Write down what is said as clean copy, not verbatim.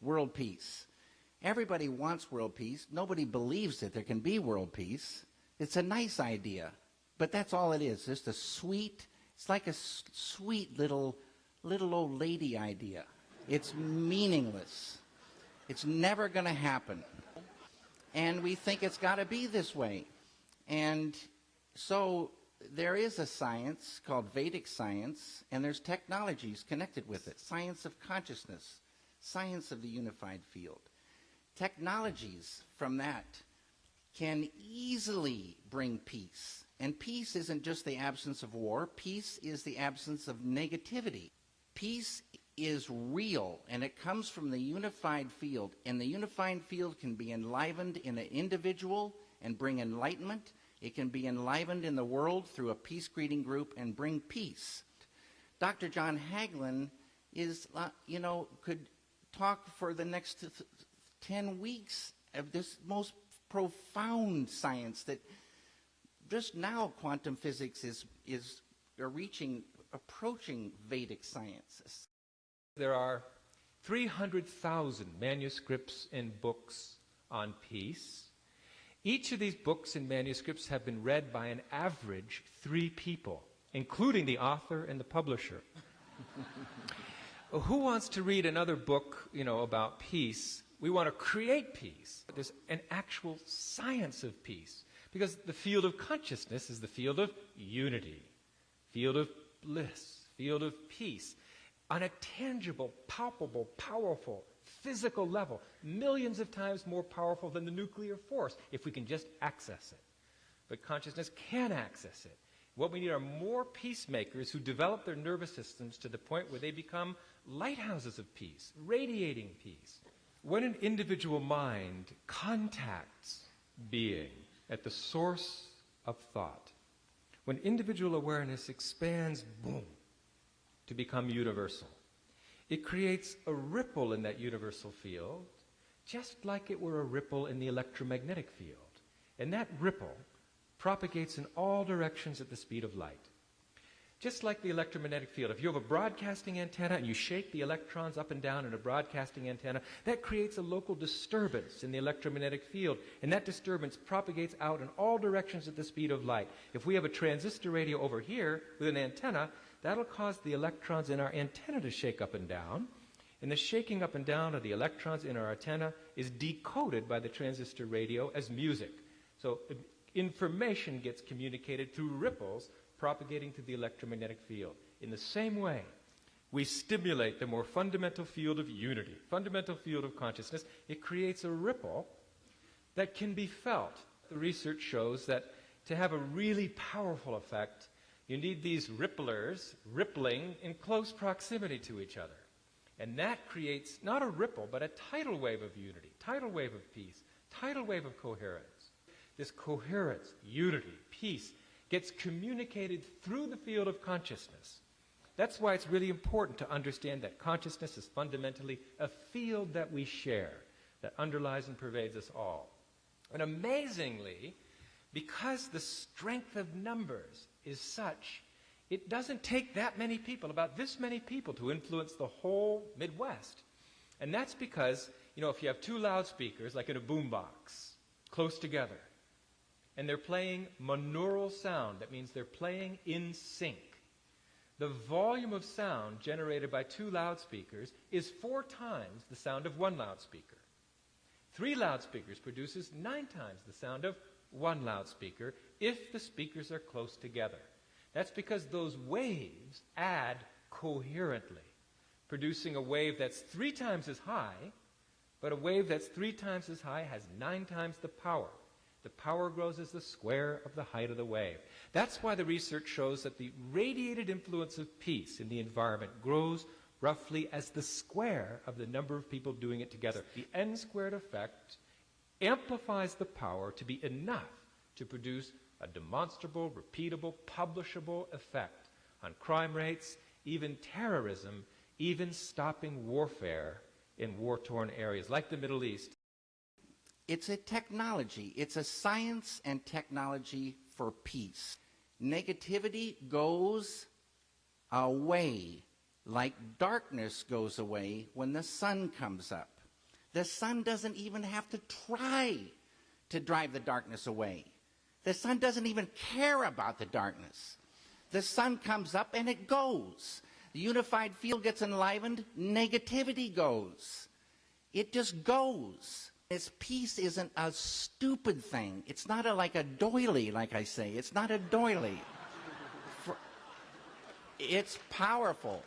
world peace. Everybody wants world peace. Nobody believes that there can be world peace. It's a nice idea, but that's all it is. Just a sweet, it's like a sweet little old lady idea. It's meaningless. It's never going to happen. And we think it's got to be this way. And so there is a science called Vedic science, and there's technologies connected with it. Science of consciousness, science of the unified field. Technologies from that can easily bring peace. And peace isn't just the absence of war. Peace is the absence of negativity. Peace is real, and it comes from the unified field. And the unified field can be enlivened in an individual and bring enlightenment. It can be enlivened in the world through a peace greeting group and bring peace. Dr. John Hagelin is, could talk for the next 10 weeks of this most profound science that just now quantum physics is approaching Vedic science. There are 300,000 manuscripts and books on peace. Each of these books and manuscripts have been read by an average 3 people, including the author and the publisher. Who wants to read another book, about peace? We want to create peace. There's an actual science of peace, because the field of consciousness is the field of unity, field of bliss, field of peace, on a tangible, palpable, powerful, physical level, millions of times more powerful than the nuclear force, if we can just access it. But consciousness can access it. What we need are more peacemakers who develop their nervous systems to the point where they become lighthouses of peace, radiating peace. When an individual mind contacts being at the source of thought, when individual awareness expands, boom, to become universal, it creates a ripple in that universal field, just like it were a ripple in the electromagnetic field. And that ripple propagates in all directions at the speed of light. Just like the electromagnetic field, if you have a broadcasting antenna and you shake the electrons up and down in a broadcasting antenna, that creates a local disturbance in the electromagnetic field, and that disturbance propagates out in all directions at the speed of light. If we have a transistor radio over here with an antenna, that'll cause the electrons in our antenna to shake up and down, and the shaking up and down of the electrons in our antenna is decoded by the transistor radio as music. So information gets communicated through ripples propagating through the electromagnetic field. In the same way, we stimulate the more fundamental field of unity, fundamental field of consciousness. It creates a ripple that can be felt. The research shows that to have a really powerful effect, you need these ripplers rippling in close proximity to each other. And that creates not a ripple, but a tidal wave of unity, tidal wave of peace, tidal wave of coherence. This coherence, unity, peace, gets communicated through the field of consciousness. That's why it's really important to understand that consciousness is fundamentally a field that we share, that underlies and pervades us all. And amazingly, because the strength of numbers is such, it doesn't take that many people, about this many people, to influence the whole Midwest. And that's because, if you have 2 loudspeakers, like in a boombox, close together, and they're playing monaural sound, that means they're playing in sync, the volume of sound generated by 2 loudspeakers is 4 times the sound of 1 loudspeaker. 3 loudspeakers produces 9 times the sound of 1 loudspeaker if the speakers are close together. That's because those waves add coherently, producing a wave that's 3 times as high, but a wave that's 3 times as high has 9 times the power. The power grows as the square of the height of the wave. That's why the research shows that the radiated influence of peace in the environment grows roughly as the square of the number of people doing it together. The n-squared effect amplifies the power to be enough to produce a demonstrable, repeatable, publishable effect on crime rates, even terrorism, even stopping warfare in war-torn areas like the Middle East. It's a technology. It's a science and technology for peace. Negativity goes away like darkness goes away when the sun comes up. The sun doesn't even have to try to drive the darkness away. The sun doesn't even care about the darkness. The sun comes up and it goes. The unified field gets enlivened, negativity goes. It just goes. This peace isn't a stupid thing. It's not like a doily, like I say. It's not a doily. It's powerful.